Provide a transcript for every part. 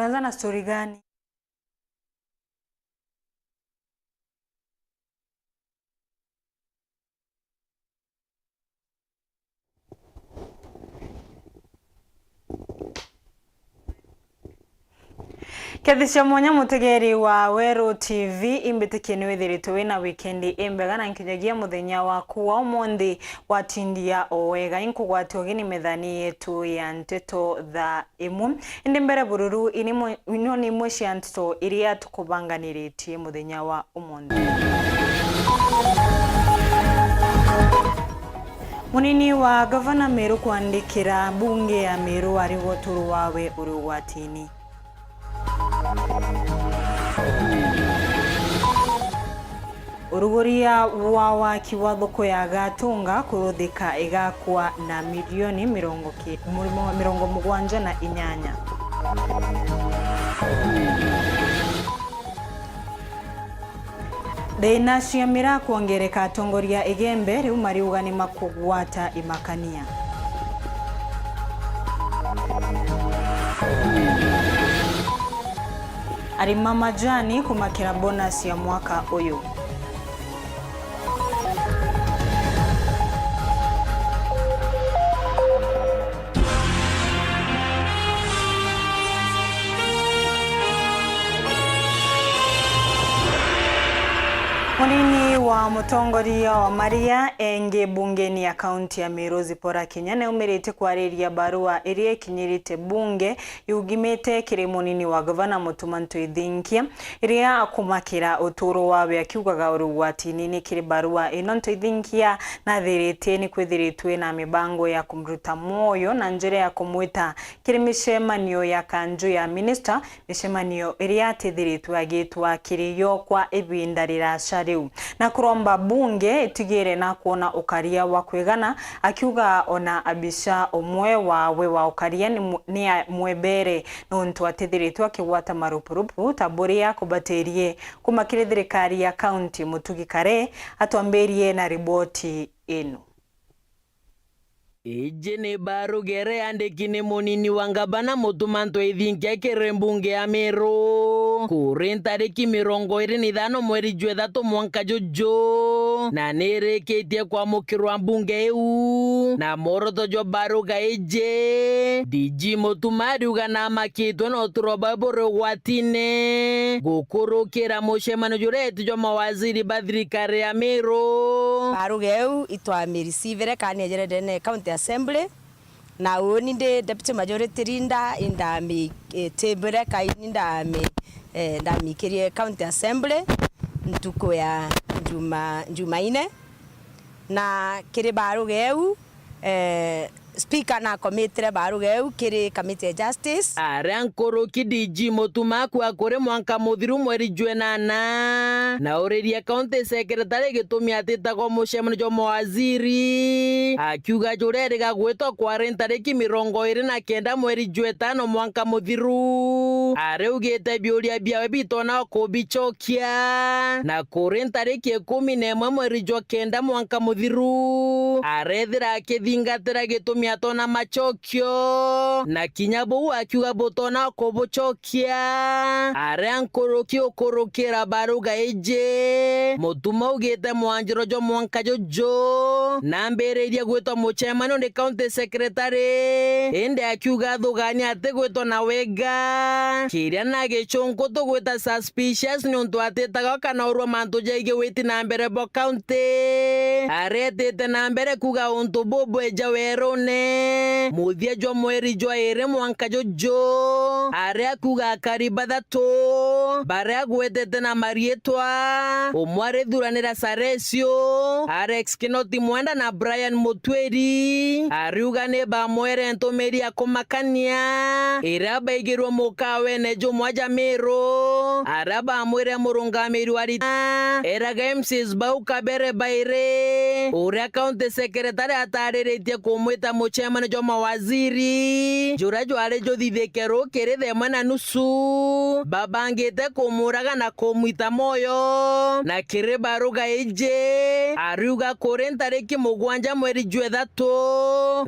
Tunaanza na story gani? Kedisha mwanya mutegeri wa Wero TV imbetekene wethirito wina weekendi imbega na nkinyagia muthenya waku wa umuthi watindia owega inkugwati ogini methani yetu ya nteto tha imu indi mbere bururu ino ni imwe cia nteto iria tukubanganiritie muthenya wa umuthi. Munini wa Gavana Meru kwandikira bunge ya Meru arigo turu wawe uri ugwatini. Uruguria wa waki wa thoko ya Gatunga kuruthika igakwa na milioni 78. Thina cia mira kuongereka atongoria igembe riu mariuga ni makugwata imakania. Arima majani kumakira bonus ya mwaka uyu. Munini wa mutongoria wa Maria enge bungeni ya kaunti ya Meru Zipporah Kinyane umirite kwariria barua iria kinyirite bunge yugimite kiri munini wa Gavana Mutuma Ntoithinkia iria akumakira uturo wawe akiugaga urugwatini ni kiri barua ino Ntoithinkia na thirite ni kwithiritwe na mibango ya kumruta moyo na njira ya kumwita kiri mishemanio ya kanju ya minister mishemanio iria tithiritwe agitwa kiriyo kwa ibinda rirashari na kuromba bunge itigire na kuona ukaria wa kwegana akiuga ona abisha omwe wawe wa ukaria ni mwebere nontu atithiritwe akigwata marupurupu taburia kubaterie kumakire thirikari ya county Mutugi Kare atwamberie na riboti ino. Ejene barugere andekine munini wa Gavana Mutuma Ntoithinkia kiri mbunge ya Meru kuri tariki 25 mweri Jwethatu mwanka jojo na nireketie kwamukirwa mbunge iu na moroto jo baruga eje DG Mutuma ariuga na makitwe no turoba buru gwatine gukurukira mushemano jureti jo mawaziri ba thirikari ya Meru. Baruga iu itwamiricivire kanyejerede ne county assembly na woni de deputy majority leader indami tebere kainindami ndami kirie county assembly ntuko ya Jumaine na kiri baruga eu speaker na committee baruga eu kiri committee ya justice arankoro kidiji Mutuma kwa kore mwanka muthiru mweri Jwenana na ureria county secretary gitumi atita kwa mushemano jo mawaziri akiuga jureriga gwetwa kwa tariki 29 mweri Jwetano mwanka muthiru areugite biuria biawe bitona kubichokia na kore tariki 11 mweri Jwakenda mwanka muthiru arethira akithingatira gitumi atona machokio na kinyabo akiuga botona kubuchokia arankoroki okorokera baruga eje Mutuma ugite mwanjiro jo mwanka jojo na mbereria gwetwa muchemano ni county secretary ende akiuga thugani ate gwetwa na wega kiria na gichonko to gweta suspicious nontu atetaga kana urwa mantu jaige weti na mbere bo county aretete na mbere kuga untu bobo eja werone muthia jo mweri jo ere mwanka jojo are akuga kariba thato bare agwetete na marietwa omware thuranira Saresio Alex Kinoti Mwenda na Brian Mutweri ariuga ne ba mwere ntomeri akomakania ira baigirwo mukawe ne jo mwaja Meru araba mwere murungamiri wari era games bau kabere baire uria county secretary atarĩrĩtie kũmwĩta mũcemani jo mawaziri njũra jware jothithĩke rũkĩrĩ 1:30 babangĩte kũmũraga na kũmwita moyo na kĩrĩ baruga ĩnjĩ ariuga kũrĩ ntarĩki 7 mweri jwe 3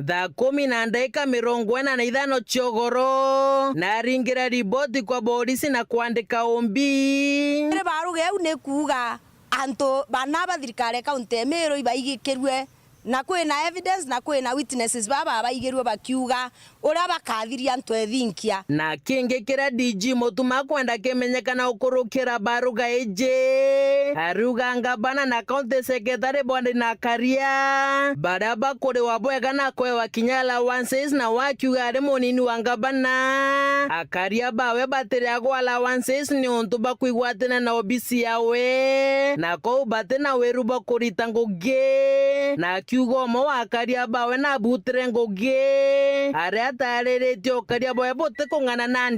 thaa 10:45 ciogoro na aringira riboti kwa polisi na kuandika ombi kĩrĩ baruga eu nĩ kuga anto bana ba thirikari kaunti ya Meru ibaigĩkĩrwe na kwĩna evidence na kwĩna witnesses baba baigĩrwe bakiuga ũrĩa bakathiria antu ethinkia na kĩngĩ kĩrĩa DG Mutuma kwenda kĩmenyekana ũkũrũkĩra baruga ĩnjĩ ariuga ngabana na county secretary bondi na karia baria bakũrĩ wabwega na kwewa kinya allowances na wakiuga arĩ mũnini wa ngabana akaria bawe batĩrĩagwo allowances nĩ ũntũ bakwĩgwatĩna na obisi yawe na kou batĩ na wĩru bakũrita ngũngĩ na akiuga ũmwe wa akaria bawe na butĩre ngũngĩ arĩa atarĩrĩtie ũkaria bawe bũtĩ kũng'ana na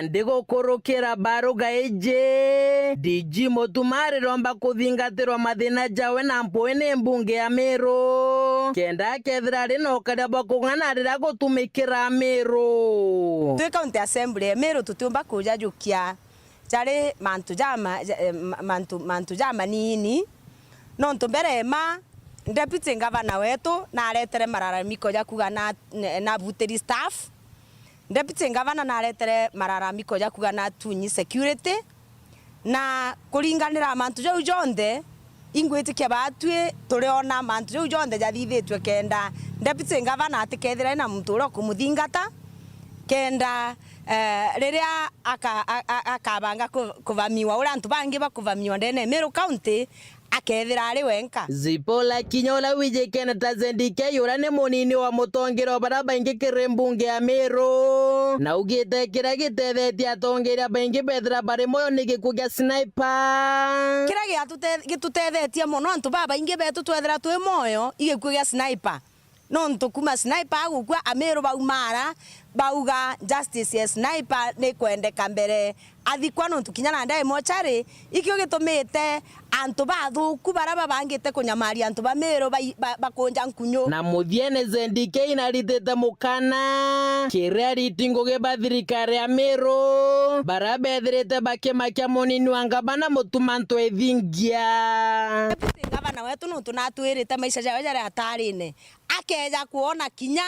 ndĩ gũkũrũkĩra baruga ĩnjĩ DG Mutuma arĩromba kũthingatĩrwo mathĩna jawe na mpũĩ nĩ mbunge ya Meru kenda akethĩra arĩ na ũkaria bwa kũng'ana rĩrĩa gũtũmĩkĩra Meru twĩ county assembly Meru tũtiũmba kũjajũkia jarĩ mantu jama nini no ntumbere ma deputy governor wetu na aretere mararamiko ya kuga na buteri staff deputy governor na aretere mararamiko ya kuga na tunyi security na kuringanira mantu jau jonde ingwitikia batwe turiona mantu jau jonde jathithitwe kenda deputy governor atikethira na muturo kumuthingata kenda riria akabanga kuvamiwa ura antu bangi bakuvamiwa ndene Meru county akethira ari wenka Zipola kinyola wije kena tazendike yura nĩ mũnini wa mũtongero bara baingi kĩrĩ mbunge ya Meru na ugĩte kĩrĩa gĩtethetie atongeria baingi bethira barĩ moyo nĩ gĩkuũ gĩa sniper kĩrĩa gĩtũtethetie mũno antu babaingi betu twethira twĩ moyo igĩkuũ gĩa sniper no ntukuma sniper agukua Ameru baumara bauga justice ya sniper nĩ kwendeka mbere athikwa no tukinyana ndae mochari ikio gitumite antu bathuku bara babangite kunyamaria antu ba Meru bakonja nkunyu na muthiene zendike inaritete mukana kiria ritingo geba thirikari ya Meru bara bethirite bakimakia munini wa ngabana Mutuma ntu ethingia ngabana wetu no tunatwirite maisha jawe jari atarine akeja kuona kinya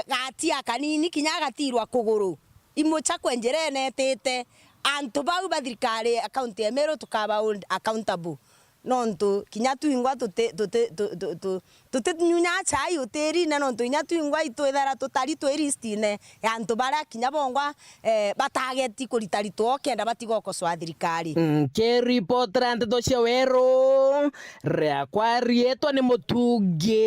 gatia kanini kinya gatirwa kuguru imucha kwenjerene tete antu bau ba thirikari akaunti ya Meru tukaba accountable nontu kinya tuingwa nyunya chai uteri na nontu inya tuingwa itwethara tutari twiristine antu bara kinya bongwa batageti kuritaritwo kenda batigoko swa thirikari ke reporter nteto cia Weru ria kwa rietwa ni Mutungi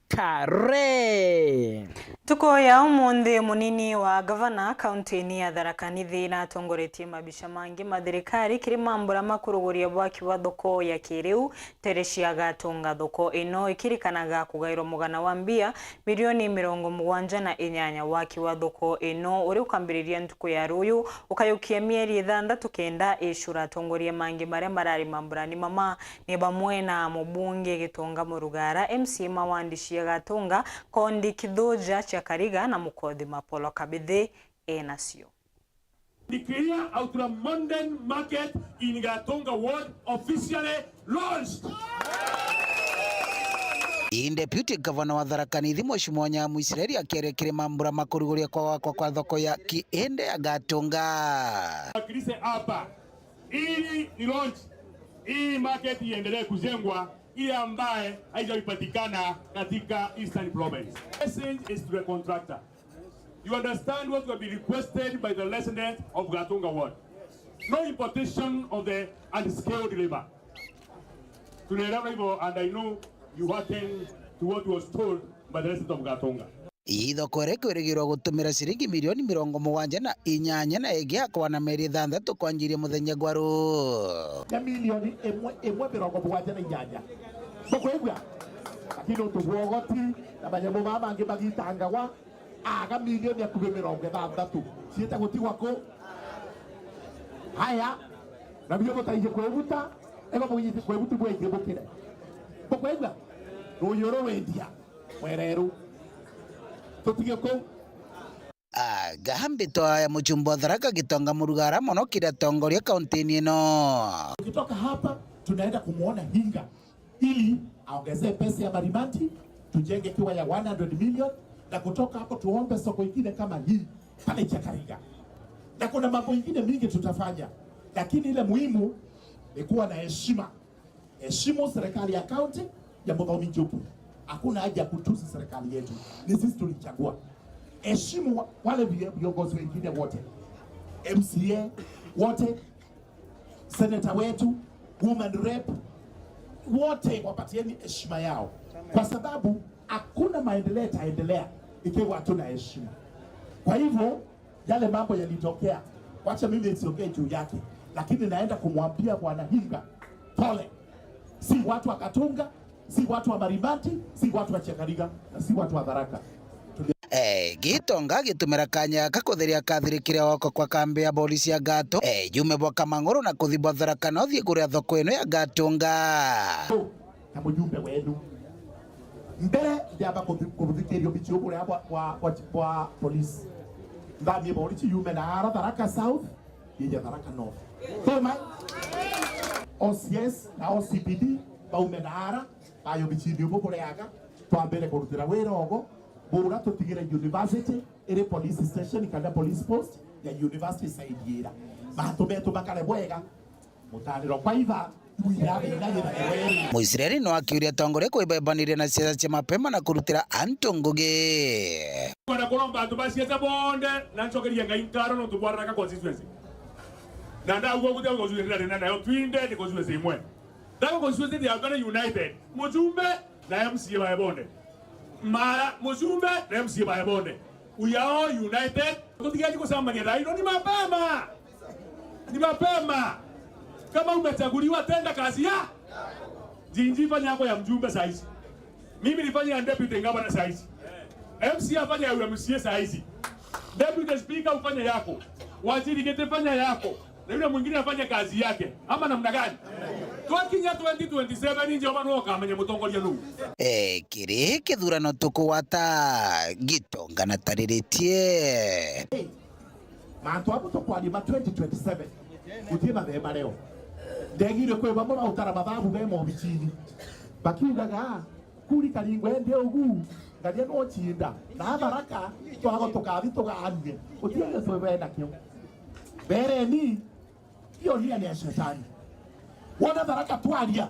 Kare tukoya umuthi munini wa gavana kaunti-ini ya Tharaka Nithi na atongoretie mabisha mangi mathirikari kiri mambura makuruguria bwaki wa thoko ya kiriu Teresia gatunga thoko ino ikirikanaga kugairwo mugana wa mbia milioni 78 waki wa thoko ino uri ukambiriria ntuku ya ruyu ukayukia mieri 6 kenda icura atongoria mangi maria marari mamburani mama ni bamwe na mubunge Gitonga Murugara MC Mawandishia Gatunga Kondi Kidhoja Chakariga na Mukodhi Mapolo Kabithe nacio. Declare Ultra Modern Market in Gatunga Ward officially launched. Deputy Governor wa Tharaka Nithi Mheshimiwa Nyamuisireri akierekire mambura makuruguria kwa thoko ya Kiende ya Gatunga. Akilise hapa ili ni launch hii market iendelee kujengwa ile ambaye haijapatikana katika Eastern Province. Message is to the contractor. You understand what will be requested by the residents of Gatunga Ward. No importation of the unskilled labor. Tunaelewa hivyo, and I know you hearken to what was told by the residents of Gatunga. Ithoko kwirigirwo gutumira ciringi milioni 78 na igiakwa na meri 6 kwanjiria muthenya gwaru ya milioni 178 sokwegwa akino tubwogoti na banyamo babange bagitangagwa aga milioni ya 60 cieta gutigwa ko haya na biyo mutaije kwebuta ego muyite kwe butu bwe ngibukire bokwegwa ruyoro wendia mwereru tutige ko gahambito ya muchumbo wa Tharaka Gitonga Murugara mono kira tongoria kaunti ino. Tukitoka hapa tunaenda kumuona Hinga ili aongezee pesa ya Marimanti tujenge kiwa ya 100 million na kutoka hapo tuombe soko ingine kama hii pale Chakariga. Na kuna mambo ingine mingi tutafanya, lakini ile muhimu ni kuwa na heshima. Heshimu serikali ya kaunti ya Muthomi Njuki. Hakuna haja ya kutusi serikali yetu, ni sisi tulichagua. Heshimu wale viongozi wengine wote, MCA wote, senator wetu, woman rep wote, wapatieni heshima yao, kwa sababu hakuna maendeleo yataendelea ikiwa hatuna heshima. Kwa hivyo yale mambo yalitokea, wacha mimi nisiongee juu yake, lakini naenda kumwambia Bwana Hinga pole. Si watu wa Katunga, si watu wa Marimanti, si watu wa Chakariga, na si watu wa Tharaka. Gitonga gitumira kanya kakuthiria kathirikiria wako kwa kambi ya polisi ya Gato yume bwa Kamang'uru na kuthibwa Tharaka no thie kuria thoko ino ya Gatunga na mujumbe wenu mbere yaba kuthikirio bicho kuria kwa polisi ndamie polisi yume na ara Tharaka South ya Tharaka North toma OCS na OCPD baume na ara ayo bichidio bukureaga twambere kurutira wira ogo bora tutigire university ere police station kana police post ya university saidiera bato betu bakale bwega mutaniro kwa iva Muisraeli no akiuria tongore kwibebanirie na ciaca cia mapema na kurutira antu ngugi kwenda kulomba antu baciaca bonde na ncokeria ngai nkaro no tubwaraka constituency na nda ugo kutia constituency na nayo twinde ni constituency imwe ndako constituency ya Uganda United mujumbe na MCA wa bonde mara mujumbe na MCA wa bonde we are all united tutigaje kusamania raino ni mapema kama umechaguliwa tenda kazi ya jinji fanya yako ya mjumbe saizi mimi nifanye deputy ngabana saizi MCA afanye ya MCA saizi deputy speaker ufanye yako waziri gete fanya yako na yule mwingine afanye kazi yake ama namna gani twakinya 2027 nje omano okamenya mutongoria nu kiri kithurano tukuwata Gitonga na tariritie mantu hapo tukwalima 2027 utie mathema leo ndegire kwe bamwe bautara mathabu bemo bichini bakiugaga kuri karingwe ndi ugu ngaria no chinda na Tharaka twago tukathi tuganie utie so bena kyo bere ni hiyo ni ya shetani wona Tharaka twaria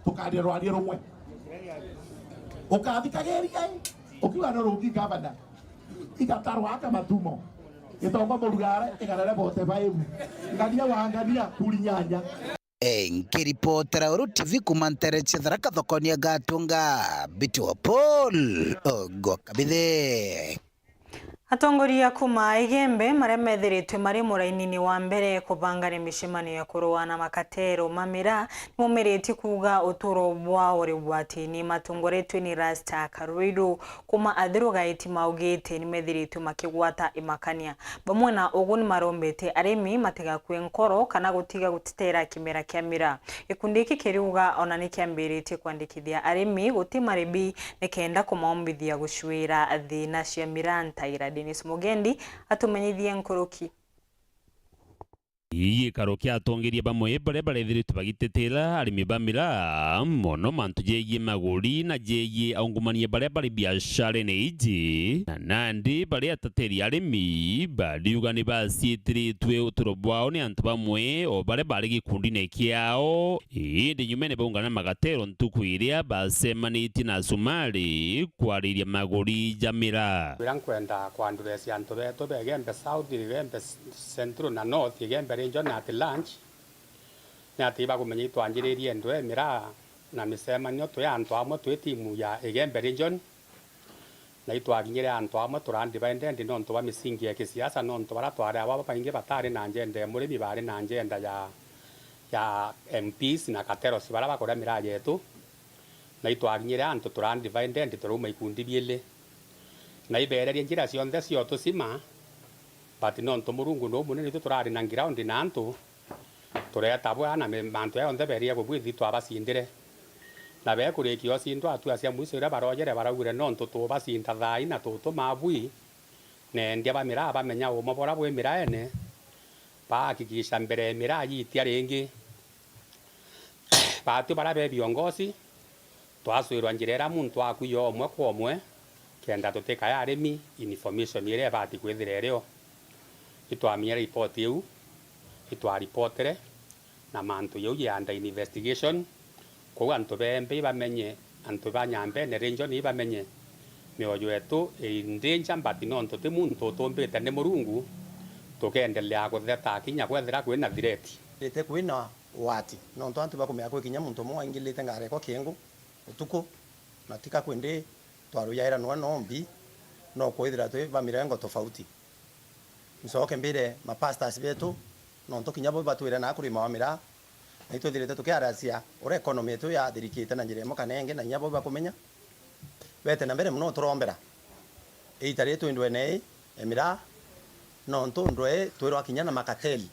tukaria rwaria rumwe ukathikageria ukiwa no rungi gavana igatarwa aka matumo itongo Murugara igarare bote baibu ngania wangania kuri nyanya nkiripotera Uru TV kumantere cia Tharaka thokoni ya Gatunga Bitu Paul Ogokabithe Atongoria kuma Igembe maria methiritwe mari muraini-ini wa mbere kubangana micemano ya kuruana makatero mamira mumiriti kuga uturo bwa uri bwatini matongoretwe ni Rasta Karuiru kuma athiru gaiti maugite ni methiritwe makigwata imakania bamwe na uguni marombete arimi matigakwe nkoro kana gutiga gutitera kimera kia mira ikundi iki kiriuga ona ni kiambirite kwandikithia arimi gutimaribi nikenda kumaombithia gushwira thina cia mira ntaira Dennis Mugendi atumenyithie nkoroki Iye karokia atongeria bamwe bare thiritwe bagitetera arimi bamira mono mantu jegie maguri na jegie aungumania bare biashara ne iji na nandi bare atateri arimi bariuga ni basietiritwe uturo bwao ni antu bamwe o bare gikundi ne kiao indi nyumene baungana magatero ntuku iria basemaniti na Sumari kwariria maguri jamira birankwenda kwanduresia antu beto begembe south begembe central na north begembe region at lunch nyati bagumenya itwanjiririe ndwe mira na misemanio twe antu amwe twe timu ya Igembe region na itwaginyire antu amwe turandivende ndi nonto ba misingi ya kisiasa nonto baratware aba bainge batari na njende murimi bari na njenda ya MPs na kateros bara bakora mira yetu na itwaginyire antu turandivende ndi turuma ikundi biele na ibererie njira cionthe cio tusima Pati non to Murungu no munene turari na ground na antu tureta bwana mantu yonthe beria kubwithi twabacindire na bekurikio cindwa atua cia mwico ira barogere baraugire no ntutu bacinda thai na tutu mabui nendia bamira bamenya umo bora bwe miraene bahakikisha mbere mira yitia ringi batu barabe biongozi twaswirwa njirera muntu akuyo omwe kwa omwe kenda tutika ya arimi information ire bati kwithire rio itwamia report yu itwa reportere na mantu yu ya under investigation kwa antu bembe bamenye antu banyambe ne region bamenye mioyo yetu indenja mbati no ntu timuntu tumbite ne murungu tukendelea kutheta kinya kwethira kwina thireti ite kwina wati no ntu antu bakumya kwikinya muntu mwa ingilite ngare kwa kingu utuku na tika kwende twaruyaira no nombi no kwithira twe bamirengo tofauti msoke mbire mapastors betu no ntu kinya bo batwira na kurima wamira na ito thirite tukiaracia ore economy yetu ya thirikite na njire mo kanenge na nyabo bakumenya bete na mbere muno turombera eitari yetu indwene emira no ntu ndwe twirwa kinya na makateli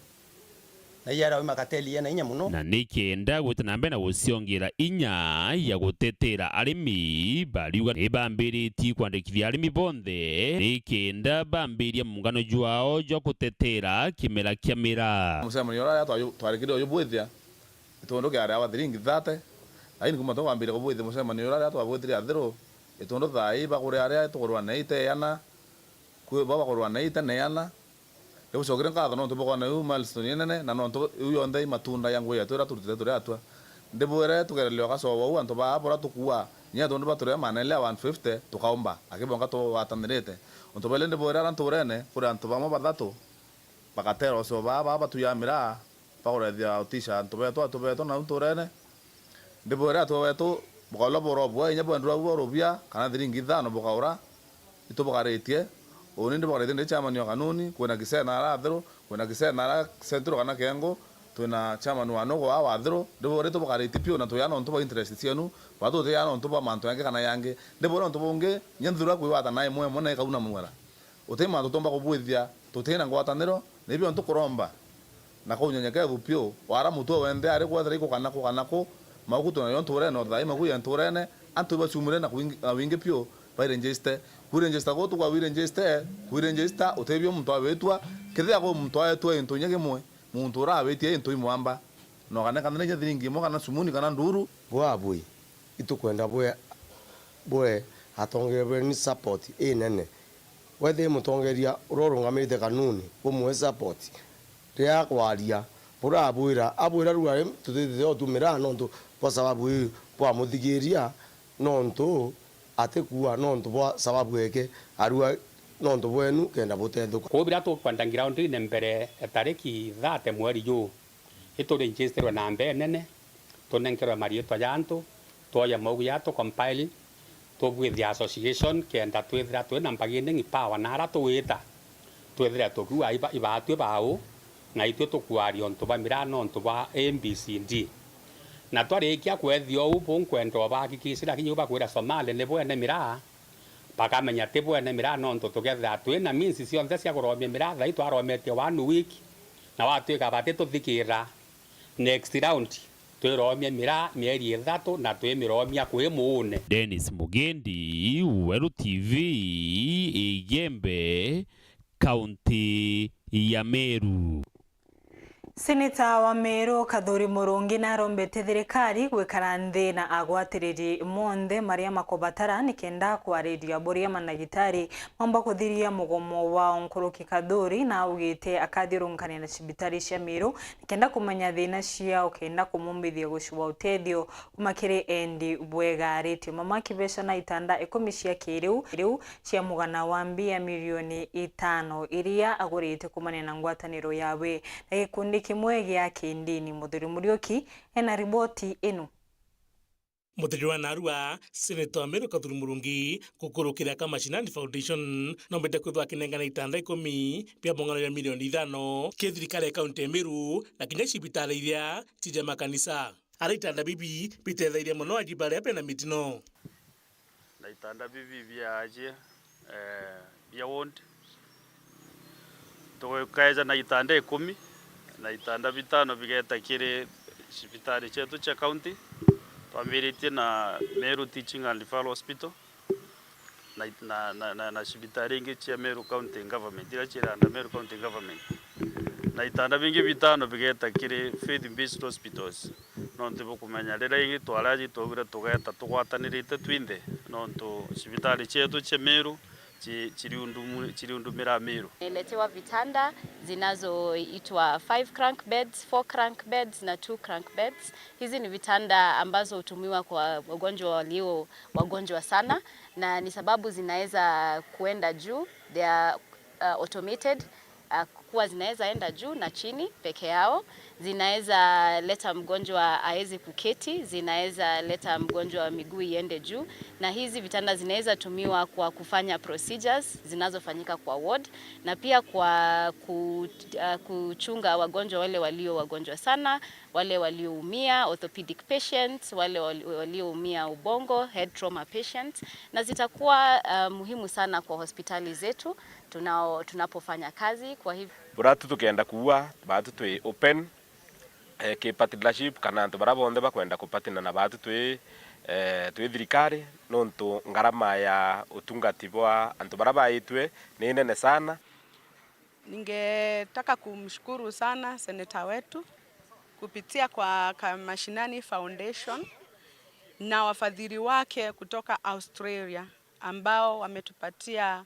na yara makateli yana inya muno na nikenda gutanambe na guciongira inya ya gutetera arimi bariuga ibambiriti kwandikithia arimi bonthe nikenda bambiria mungano jwao jo gutetera kimera kia mira musemani ora twarikire uyu bwithia itondo kia ara wathiringi thate aini kuma to bambire ko bwithia musemani ora twabwithire athiru itondo thai bagure aria tugurwa neite yana ku baba gurwa neite neana eu sogren ka no to bogana u milestone nene na no to u yonde matunda yangu ya tora turite tora atwa ndebore tugerelio ka so wa anto ba bora tukua nya to ndo bature manele 150 tukaomba akibonga to watanirete onto bele ndebore ran torene kuri anto ba mo badatu bakatero so ba tu ya mira pa ora dia otisha anto beto na torene ndebore to beto bogalo boro bwa nya bwa ndro boro bia kana thiringi thano bogaura ito bogaretie oninde bogarete ne chama nyo kanuni kwena kisena ara athero kwena kisena ara centro kana kengo twina chama no anogo wa athero ndibore to bogarete pio na to yana onto ba interest cianu bato te yana onto ba manto yange kana yange ndibore onto bonge nyanthura kwi wata nae mwe mona kauna mwara utema to tomba kubwithia tutena ngwataniro ne bio onto kuromba na ko nyanyake gupio wara mutu wende ari kwa thari ko kana ko magutu na yonto rene no thai magu yanto rene anto ba sumure na winge pio bairengeste kuirengesta go tukwa wirengeste kuirengesta utebyo muntu abetwa kethia go muntu ayetwa into nyege mwe muntu ra abetie into imwamba no kana kana nya thiringi mo kana sumuni kana nduru bwabui itukwenda bwe atongerwe ni support nene wethe mutongeria urorungamirite kanuni umwe support ria kwaria burabwira abwira ruare tutithite otumira nontu kwa sababu kwa muthigiria nontu atekuwa nontu bwa sababu eke arua nontu bwenu kenda butethuka ko bira to kwanda ground ine mbere tariki 30 mweri yu itore register na mbe nene to nenkero marieto yanto to ya mogu ya to compile to with the association kenda twethira twena mpagine ngi power na ara twita twethira to ku iba twe bawo na itwe to kwari onto ba mirano onto ba MBCD na twarikia kwethio ubu nkwendo bakikisira kinyu bakwira Somali ne bwene mira bakamenya te bwene mira no nto together twina minsi cionthe cia kuromia mira thai twaromete 1 week na watwika bate tuthikira next round twiromia mira mieri 3 na twimiromia kwi muune Dennis Mugendi, Weru TV, Igembe, County ya Meru. Seneta wa Meru Kathuri Murungi narombete thirikari gwikara nthi na agwatiriri monthe maria makobatara nikenda kwareria boria managitari mamba kuthiria mugomo wa Onkuruki Kathuri na ugite akathirungania na cibitari cia Meru nikenda kumenya thina cia ukenda kumumbithia gucuba utethio kumakiri endi bwega reti mama kibesha na itanda 10 cia kiriu cia mugana wa mbia milioni 5 iria agurite kumane na ngwataniro yawe na gikundi kimwe gya kindini Muthuri Muriuki ena riboti ino. Muthuri wa Narua Senator Meru Kathuri Murungi kukurukira Kamashinani Foundation nombete kwithwa kinengana itanda 10 pia bongano ya milioni 5 ke thirikari ya kaunti ya Meru na kinya cibitari iria cija makanisa ara itanda bibi bitethairia muno ajibare apena mitino na itanda bibi biaje bia wond to kaeza na itanda 10 na itanda bitano bigeta kiri cibitari chetu cha county. Twambiritie na Meru Teaching and Referral Hospital na cibitari ingi cia Meru County Government ira ciranda Meru County Government, na itanda bingi bitano bigeta kiri Faith Based Hospitals. Nontu bukumenya rira ingi twaraji tugire tugeta tugwatanirite twinde nontu cibitari chetu cha Meru chiriundumira Meru. Niletewa vitanda zinazoitwa 5 crank beds, 4 crank beds na 2 crank beds. Hizi ni vitanda ambazo hutumiwa kwa wagonjwa walio wagonjwa sana, na ni sababu zinaweza kuenda juu, they are automated, kuwa zinaweza enda juu na chini peke yao. Zinaweza leta mgonjwa aweze kuketi, zinaweza leta mgonjwa wa miguu iende juu, na hizi vitanda zinaweza tumiwa kwa kufanya procedures zinazofanyika kwa ward, na pia kwa kuchunga wagonjwa wale walio wagonjwa sana, wale walioumia, orthopedic patients, wale walioumia ubongo, head trauma patients, na zitakuwa muhimu sana kwa hospitali zetu tunapofanya kazi. Kwa hivyo buratu tukenda kuwa batu twe open ke partnership kana antu barabonde bakwenda kupatina na batu twe thirikari nontu ngarama ya utungati bwa antu barabaitwe ni nene sana. Ningetaka kumshukuru sana seneta wetu kupitia kwa Mashinani Foundation na wafadhili wake kutoka Australia ambao wametupatia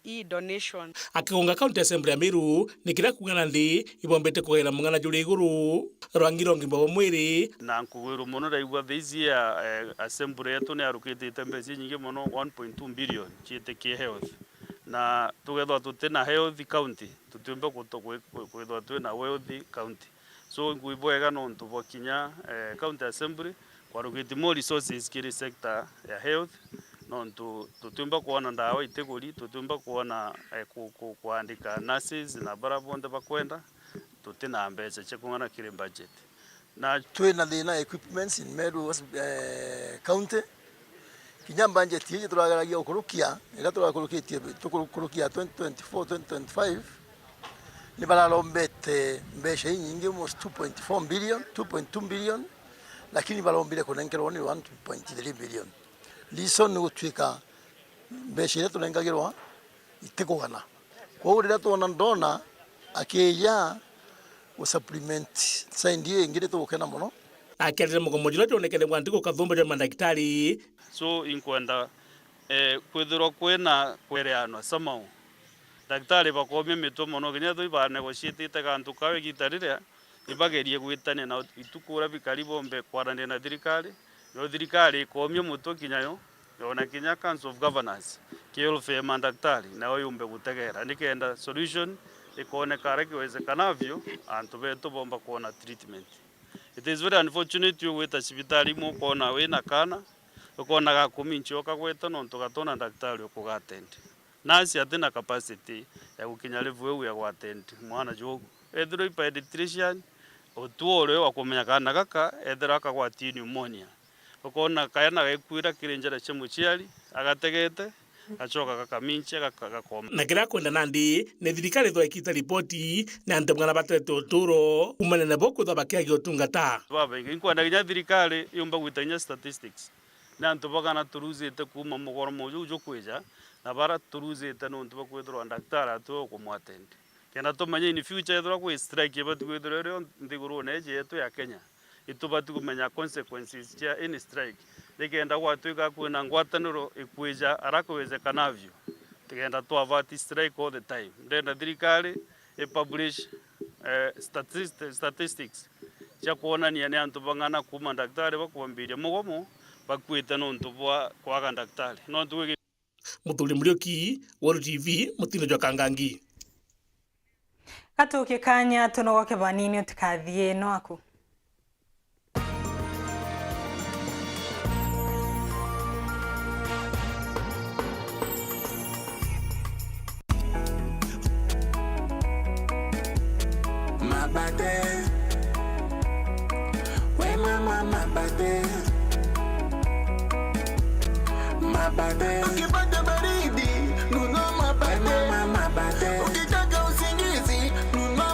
hii donation. Akigonga County Assembly ya Meru nikira kugana ndi ibombete kugira mungana juri iguru rwangirongi mbo mwiri na nkuguru muno raigwa thisi ya assembly yetu ni arukite tembezi nyingi muno 1.2 billion chite ki health, na tugethwa tutena health county tutumbe kwithwa twina wealth county. So ngwibwega no ntubo kinya county assembly kwa rukite more resources kiri sector ya health, nontu tutumba kuona ndawa iteguri, tutumba kuona kuandika nurses na barabonde bakwenda tutina mbeca cha kuona kile budget na twina thina equipments in Meru county kinya budget hii turagaragia ukurukia ila turakurukitie tukurukia 2024 2025 ni baralombete mbeca nyingi almost 2.4 billion 2.2 billion, lakini balombile kunengerwa ni 1.3 billion. Liso ni gutwika mbeca ira tunengagirwa itikugana. Kwa hiyo rira tuona ndona akija supplement saindie ingire tugukena muno akerere mugomojiro tonekere mwandiko kathumba ja mandagitari. So inkwenda kwithirwa kwena kwereanwa samau daktari bakomye mito muno ginya thu ba negotiate kantu kawe gitarire ibagerie gwitane na itukura bikari bombe kwarane na thirikari no thirikari komye muto kinyayo yona kinya Council of Governors kielfe mandaktari na oyumbe gutegera nikenda solution ikonekare kiwezekanavyo antu betu bomba kuona treatment. It is very unfortunate you with hospitali mo kona wena kana ukona ga kumincho kagweta no tugatona daktari ukugatend nasi atina capacity ya gukinya level ya gwatend mwana jogu ethiro pediatrician otuore wa kumenya kana gaka ethira akagwati pneumonia ukona kayana gekwira kirenjera chemuchiari agategete achoka kakaminche gakakoma na kira kwenda nandi ne thirikari thwaikita ripoti na ntemwana batete uturo umane na boku thabakia utungata baba inkwenda ginya thirikari yumba gwitanya statistics na ntubagana turuzite kuma mugoro moju kweja na bara turuzite no ntuba kwithirwa daktari atu kumwatend kena tumanye in future ethira kwi strike batu kwithirwa rio nthiguru neje yetu ya Kenya itubatu kumenya consequences ya any strike nikenda gwatuika kwina ngwataniro ikweja arakuwezekanavyo tikenda tu avert strike all the time ndenda thirikari publish statistics cha kuonania ni antu bangana kuma daktari bakwambiria mugomo bakwita no ntubwa kwa daktari no tuwe Muthuri Murioki, World TV, Mutino jwa Kangangi. Katuke kanya tunogoke banini utikathie no aku. Mabade, we mama mabade. Mabade, ukipata baridi nuno mabade, mama mabade, ukitaka usingizi nuno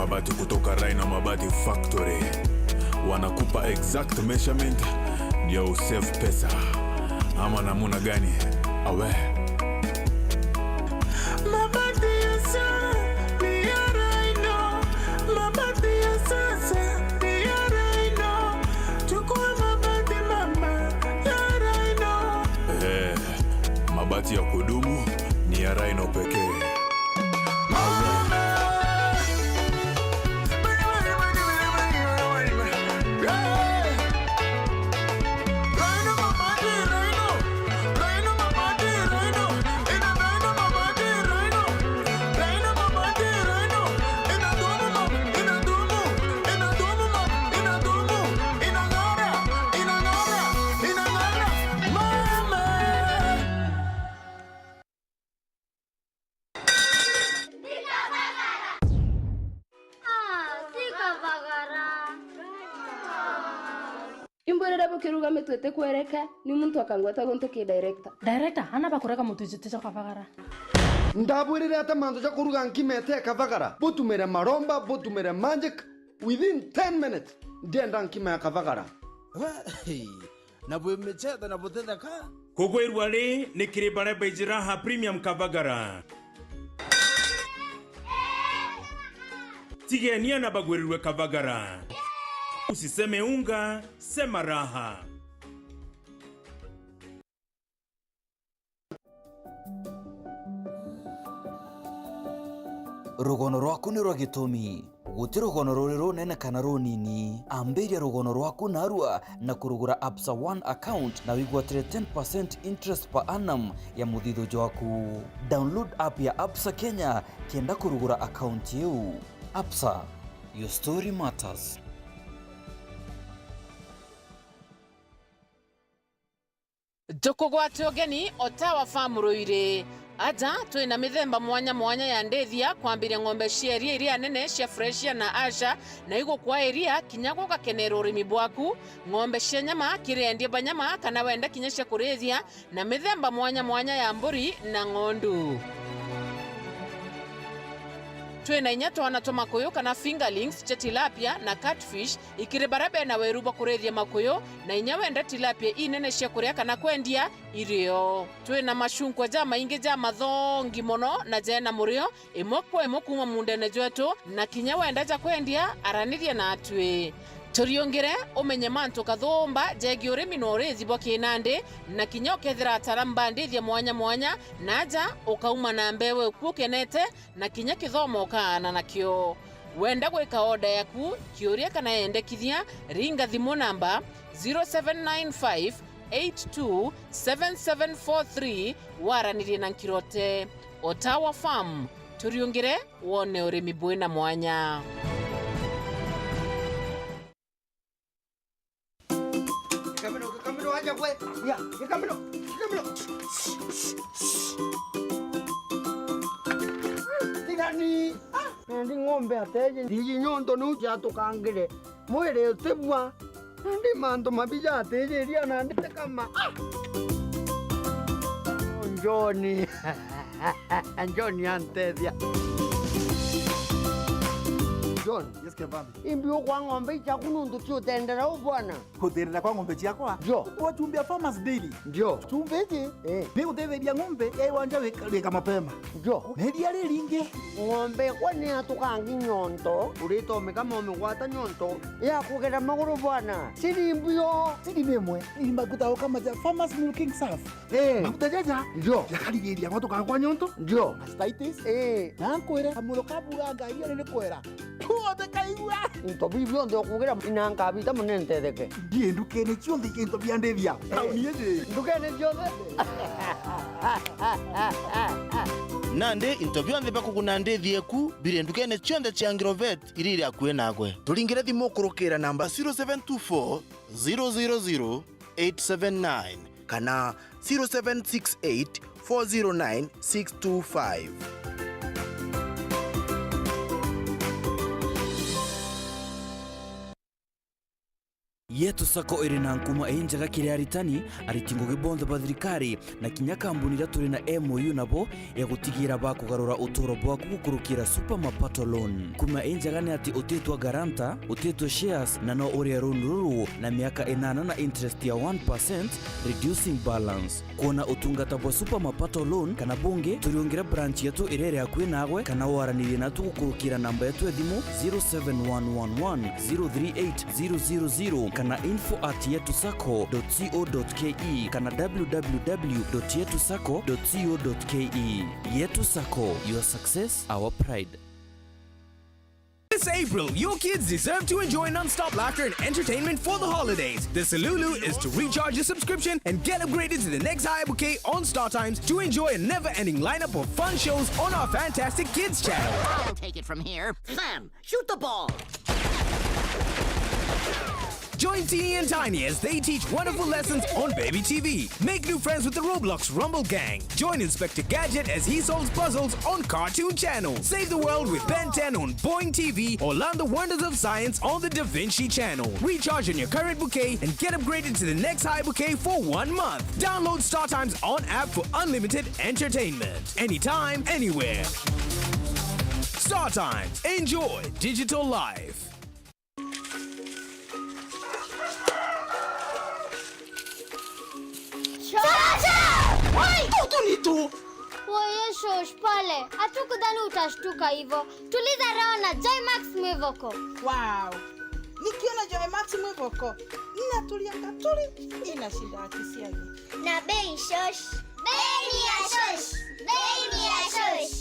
mabati kutoka Rhino Mabati Factory. Wanakupa exact measurement ndio usave pesa. Ama namuna gani? Awe mabati ya sasa ni ya Rhino. Mabati ya sasa ni ya Rhino. Chukua mabati mama ya Rhino. Mabati ya kudumu ni ya Rhino pekee. Kiruga metwete kwereka ni muntu akangwata gonto ki director ana bakureka mutu jitete kavagara ndabwirire ata manzo ja kuruga nkimete kavagara butumere maromba butumere magic within 10 minutes ndenda nkima kavagara na bwe mecheta na botenda ka kugwirwa ri ni kiribare bejiraha premium kavagara tigenia na bagwirirwe kavagara. Usiseme unga, sema raha. Rugono rwaku ni rwa gitumi. Guti rugono ruri runene kana runini. Ambiria rugono rwaku narua na kurugura Absa One account na wigwatire 10% interest per annum ya muthitho jwaku. Download app ya Absa Kenya kienda kurugura account yeu. Absa, your story matters. Tukugwati ogeni Otawa Farm Ruire. Aja twina mithemba mwanya mwanya ya ndethia kwambiria ng'ombe cia iria nene cia Freshia na Asha na igo kwa iria kinya gugakenera urimi bwaku ng'ombe cia nyama kirendia banyama kana wenda kinya cia kurithia na mithemba mwanya mwanya ya mburi na ng'ondu. Twina inya twana tumakuyu kana fingerlings cha tilapia na catfish ikiribarabe na weruba kurethia makuyu na inya wenda tilapia inene cia kuria kana kwendia irio. Twina mashunkwa ja maingi ja mathongi mono na jena murio imwe kwa imwe kuma mundene jwetu na kinya wenda ja kwendia aranirie na atwe. Turiongere umenye mantu kathomba jegi urimi no rezi bwa kinande na kinya ukethira ataramba ndithia mwanya mwanya naja ukauma na mbewe kukenete na kinya kithomo kana nakio. Wenda gwika order yaku kiuria kana yendekithia ringa thimu namba 0795 827743 waranirie na Nkirote. Otawa Farm, turiongere wone urimi bwina mwanya. Kamino aja kwe. Ya, kamino. Tigani. Ndi ng'ombe ateje. Ndi nyondo nuja tukangire. Mwere utebwa. Ndi mando mabija ateje ria na ndi kama. Njoni. Njoni antedia. John, yes kebambi. Imbio kwa ng'ombe cha kunundu tio tendera bwana. Kuterera kwa ng'ombe chakwa? Jo. Kwa chumbia Farmers Daily. Jo. Chumbeje? Ni utetheria ng'ombe ya iwanja weka mapema. Jo. Nedia riringe. Ng'ombe kwa ni atukangi nyonto. Urito kama umegwata nyonto. Ya kugera maguru bwana. Siri mbio. Siri memwe. Imbakuta kama za Farmers Milking Surf. Makuta jaja. Jo. Yakaligeria watu kwa nyonto. Jo. Mastitis. Na nkwere amulo kabuganga iyo nene kwera. Kuote kaigua. Into bibio ndo kugera inanga bita munente deke. Die ndukene chonde kento biandevia. Niende. Ndukene chonde. Nande interview ande bakukunande thieku bire ndukene chonde cha Ngirovet irire akwe nagwe. Tulingire thimo kurukira namba 0724 000 879 kana 0768 409 625. Yetu Sacco iri na nkuma enjaga kiri aritani aritingo gibonde bathirikari na kinya kambuni ira turi na MOU nabo ya gutigira bakugarura utoro bwaku gukurukira super mapato loan. Kuma enjaga ni ati utetwa garanta, utetwa shares na no uri runuru na miaka 8 na interest ya 1% reducing balance. Kuona utungata bwa super mapato loan kana bunge turiongira branch yetu irere akwe nagwe kana waranire natu gukurukira namba yetu ya thimu 07111038000 kana info@yetusacco.co.ke kana www.yetusacco.co.ke. Yetu Sacco, your success, our pride. This April, your kids deserve to enjoy non-stop laughter and entertainment for the holidays. The Salulu is to recharge your subscription and get upgraded to the next high bouquet on Star Times to enjoy a never-ending lineup of fun shows on our fantastic kids channel. I'll take it from here. Sam, shoot the ball. Join Teeny and Tiny as they teach wonderful lessons on Baby TV. Make new friends with the Roblox Rumble Gang. Join Inspector Gadget as he solves puzzles on Cartoon Channel. Save the world with Ben 10 on Boing TV or learn the wonders of science on the Da Vinci Channel. Recharge on your current bouquet and get upgraded to the next high bouquet for 1 month. Download Star Times on app for unlimited entertainment. Anytime, anywhere. Star Times. Enjoy digital life. Utunito! Wewe shosh pale. Hatukudhani utashtuka hivyo. Tuliza roho na Joymax Mwivoko. Wow. Nikiona Joymax Mwivoko, ninatulia katuri, ina shida ya kisiagi. Na bei shosh. Bei ni ya shosh. Bei ni ya shosh.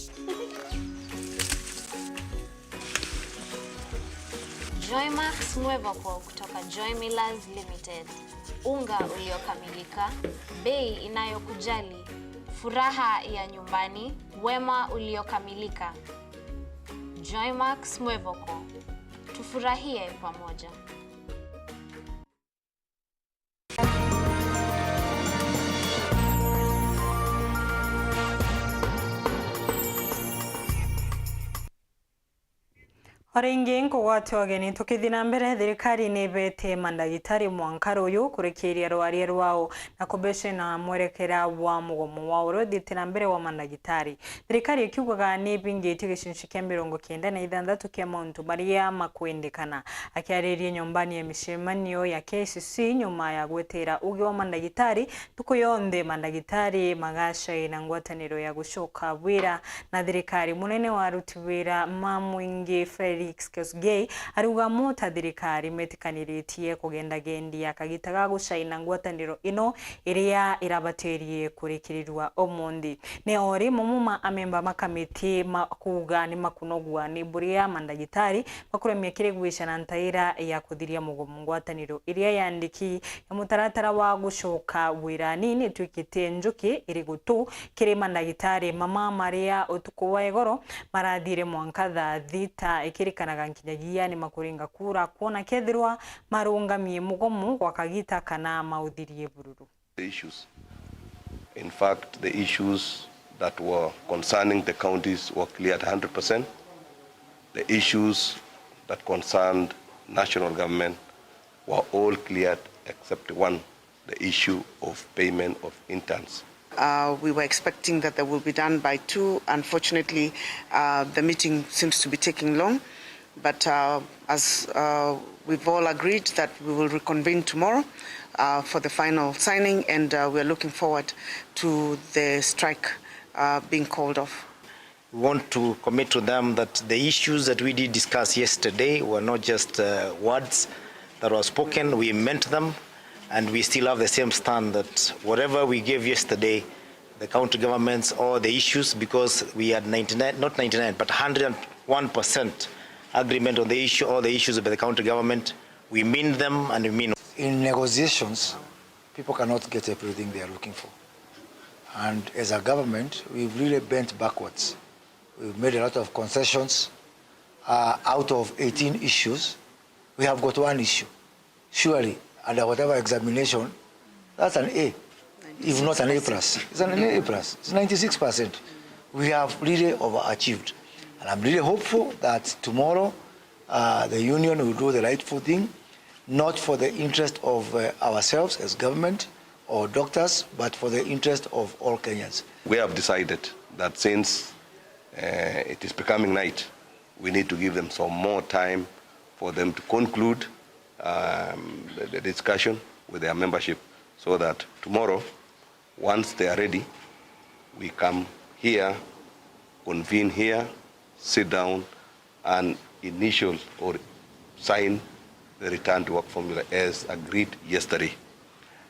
Joymax Mwivoko kutoka Joy Millers Limited. Unga uliokamilika, bei inayokujali, furaha ya nyumbani, wema uliokamilika. Joymax Mwivoko. Tufurahie pamoja. Oringi nkugwate ogeni tukithina mbere thirikari nibete mandagitari mwankaro uyu kurikiria rwarie rwao na kubeshe na mwerekera wa mugomo wa uroditira mbere wa mandagitari. Thirikari ikiugaga nibingite gishinshi kia 96 kia muntu baria makwendekana akiaririe nyombani ya mishemanio ya KCC nyuma ya gwetera ugi wa mandagitari tukuyonde mandagitari magasha ina ngwataniro ya gushoka wira na thirikari munene wa rutiwira Mamwingi Felix Kosgei aruga muta thirikari metikaniritie kugendagendia kagitaga gushaina ngwataniro ino iria irabaterie kurikirirwa omundi ne ori mumuma amemba makamiti makuga ni makunogwa ni buria mandagitari bakuremye kiregwisha na ntaira ya kuthiria mugomo ngwataniro iria yandiki ya mutaratara wa gushoka wira nini twikite njuki iri gutu kiri mandagitari mama Maria utukuwa egoro marathire mwankatha thita ikirikanaga nkinyagia ni makuringa kura kuona kethirwa marungamie mugomo kwa kagita kana mauthirie bururu. The issues. In fact, the issues that were concerning the counties were cleared 100%. The issues that concerned national government were all cleared except one, the issue of payment of interns. We were expecting that they will be done by 2. Unfortunately, the meeting seems to be taking long, but as we've all agreed that we will reconvene tomorrow for the final signing, and we're looking forward to the strike being called off. We want to commit to them that the issues that we did discuss yesterday were not just words that were spoken, we meant them, and we still have the same stand that whatever we gave yesterday, the county governments, all the issues, because we had 101% agreement on the issue, all the issues by the county government, we mean them and we mean. In negotiations, people cannot get everything they are looking for. And as a government, we've really bent backwards. We've made a lot of concessions. Out of 18 issues, we have got one issue. Surely, under whatever examination, that's an A, if not an A+. It's an A+. It's 96%. We have really overachieved. And I'm really hopeful that tomorrow the union will do the rightful thing. not for the interest of ourselves as government or doctors, but for the interest of all Kenyans. We have decided that since it is becoming night, we need to give them some more time for them to conclude the discussion with their membership, so that tomorrow, once they are ready, we come here, convene here, sit down, and initial or sign the return to work formula as agreed yesterday.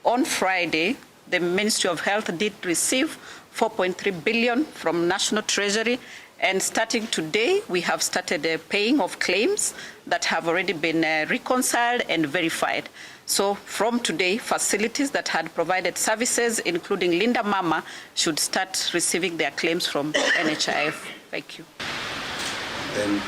On Friday, the Ministry of Health did receive 4.3 billion from National Treasury, and starting today, we have started paying of claims that have already been reconciled and verified. So from today, facilities that had provided services, including Linda Mama, should start receiving their claims from NHIF. Thank you. Then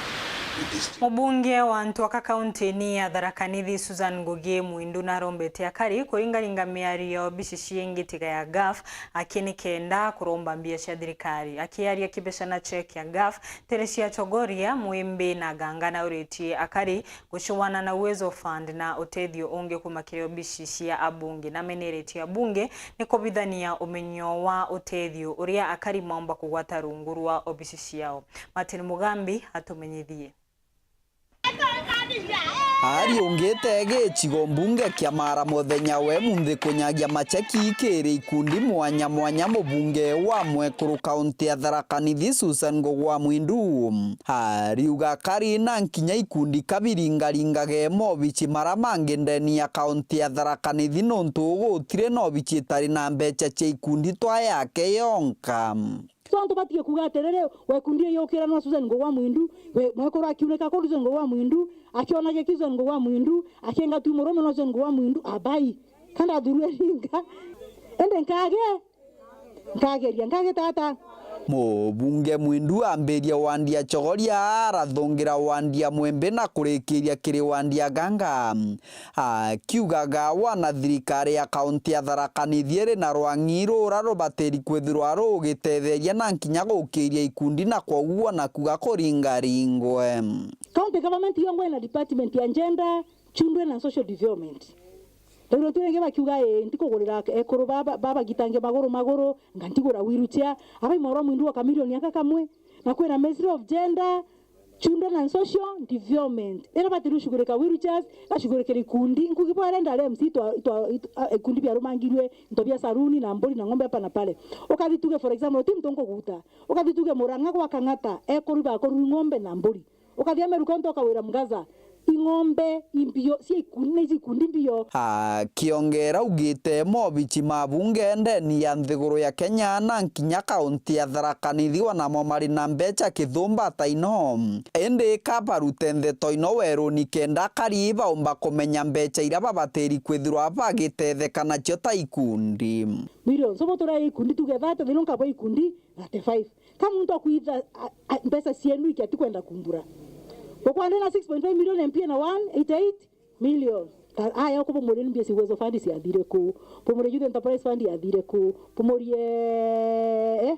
Mubunge wa Ntwaka County ni ya Tharaka Nithi Susan Ngugi Mwindu narombete akari kuringaringa miario biciciengi tiga ya GAF akini kenda kuromba mbia cia thirikari akiaria kibesha na check ya GAF Teresia Chogoria Mwimbi na Gangana uriti akari gushuwana na Uwezo Fund na utethio unge kumakirio bicicia abunge na menereti ya bunge ni kobithania umenyo wa utethio uria akari maomba kugwata runguru wa obiciciao. Martin Mugambi atumenyithie. Ari ongete gĩcigo mbunge kĩa Mara mũthenya we munthi kunyagia macheki ikĩrĩ ikundi mwanya mwanya mũbunge wa Mwekuru kaunti ya Tharaka Nithi Susan Ngugi Mwindu ariuga kari na nkinya ikundi kabiringaringage mobici mara mangi ndeni ya kaunti ya Tharaka Nithi nontu gutire no bici tari na mbeca cia ikundi twa yake yonka. Sonto batie kugaterere we kundi yokira no Susan Ngugi Mwindu we Mwekuru akiuneka ko Susan Ngugi Mwindu akiona ke Susan Ngugi Mwindu akenga tu muromo no Susan Ngugi Mwindu abai kana durwe ringa ende nkage tata Mubunge Mwindu amberia wandia Chogoria arathongira wandia Mwembe na kurikiria kiri wandia Ganga akiugaga wana thirikari ya kaunti ya Tharaka Nithi na rwang'iro rarobateri kwithirwa rugithetheria na nkinya gukiria ikundi na kwogua na kuga kuringaringwe. County government yongwe na department ya gender, children and social development. Tondũ tuge bakiuga ntikugurira ekuru baba gitange maguru ngantigura wirutia abai moro Mwindu wa kamilioni aka kamwe na kwera Ministry of Gender, Children and Social Development era batiru shugurika wiruchas ashugurika ikundi nkugipara ndale MC ikundi bya rumangirwe ntobya saruni na mbori na ng'ombe hapa na pale ukabituge for example tim tonko guta ukabituge Murang'a kwa Kang'ata ekuru ba koru ng'ombe na mbori ukathia meruka ntoka wira Mgaza ing'ombe imbio si ikundi mbio kiongera ugite mobici mabunge ndeni ya nthiguru ya Kenya na nkinya kaunti ya Tharaka Nithi wana momari na mbeca kithumba taino ende kabarute ntheto ino weruni kenda kariba umba kumenya mbeca ira babateri kwithirwa bagitetheka nacio ta ikundi milioni sobo tora ikundi tugetha thino nkabo ikundi 35 kama mtu akuitha pesa sienu ikiatikwenda kumbura Wakwande na 6.5 million MP na 188 million. Aya ko pomore mbia si Uwezo Fund si adire ko. Pomore Youth Enterprise Fund adire ko. Pomore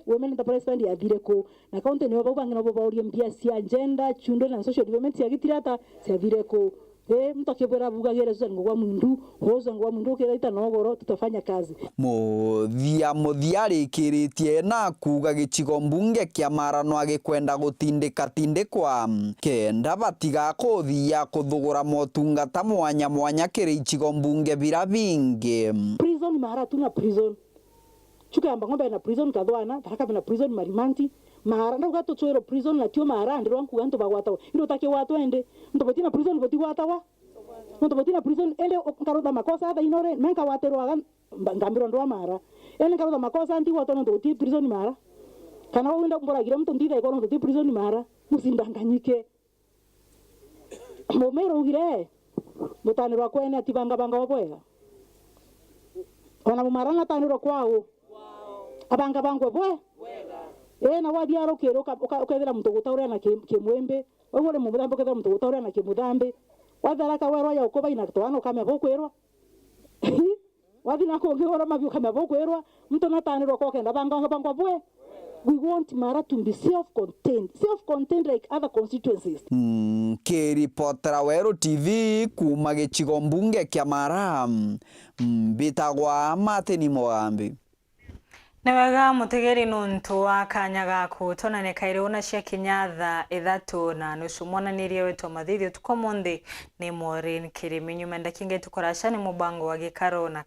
Women Enterprise Fund adire ko. Na county ni wabanga na bobauri mbia si agenda, children and social development si agitirata si adire ko. Mtu akibera buga gere Susan Ngugi Mwindu, Susan Ngugi Mwindu kiraita nogoro tutafanya kazi. Muthia rikiritie na kuga gicigo mbunge kia Mara no agikwenda gutindika tindikwa kenda batiga kuthia kuthugura motungata mwanya mwanya kiri icigo mbunge bira bingi. Prison Mara tuna prison. Chukamba ngombe na prison kadwana, Tharaka na prison Marimanti. Mara ndo gato chwero prison na tio Mara ndiro anku ganto bagwata. Ndo take watu ende. Ndo batina prison boti gwata wa. Ndo batina prison ende karoda makosa hata inore menka watero aga ngambiro ndo Mara. Ende karoda makosa anti watu ndo ti prison Mara. Kana wenda kumbora mtu ndida iko ndo ti prison Mara. Musindanganyike. Momero ugire. Mutanirwa kwene atibanga banga wapoya. Ona Mara na taniro kwao. Abanga bangwe bwe. Na wadi aro kero ukethera mtu gutaura na kimwembe ogore mu mudambe ukethera mtu gutaura na kimudambe watharaka werwa ya ukoba ina twana kama bokwerwa wadi na ko ngora mabyo kama bokwerwa mtu natanirwa ko kenda banga bangwa bwe We want Mara to be self-contained like other constituencies. Kiripotera Weru TV kuma gĩcigo mbunge kĩa Mara bitagwa Martin Mogambi. Nawega mutegeri nuntu wa kanya gaku tonane kairona cia Kinyatha 3:30 mwananirie wetu mathithio tukomonde ni Maureen Kiriminyu menda kinge tukorasha ni mubango wa gikaro na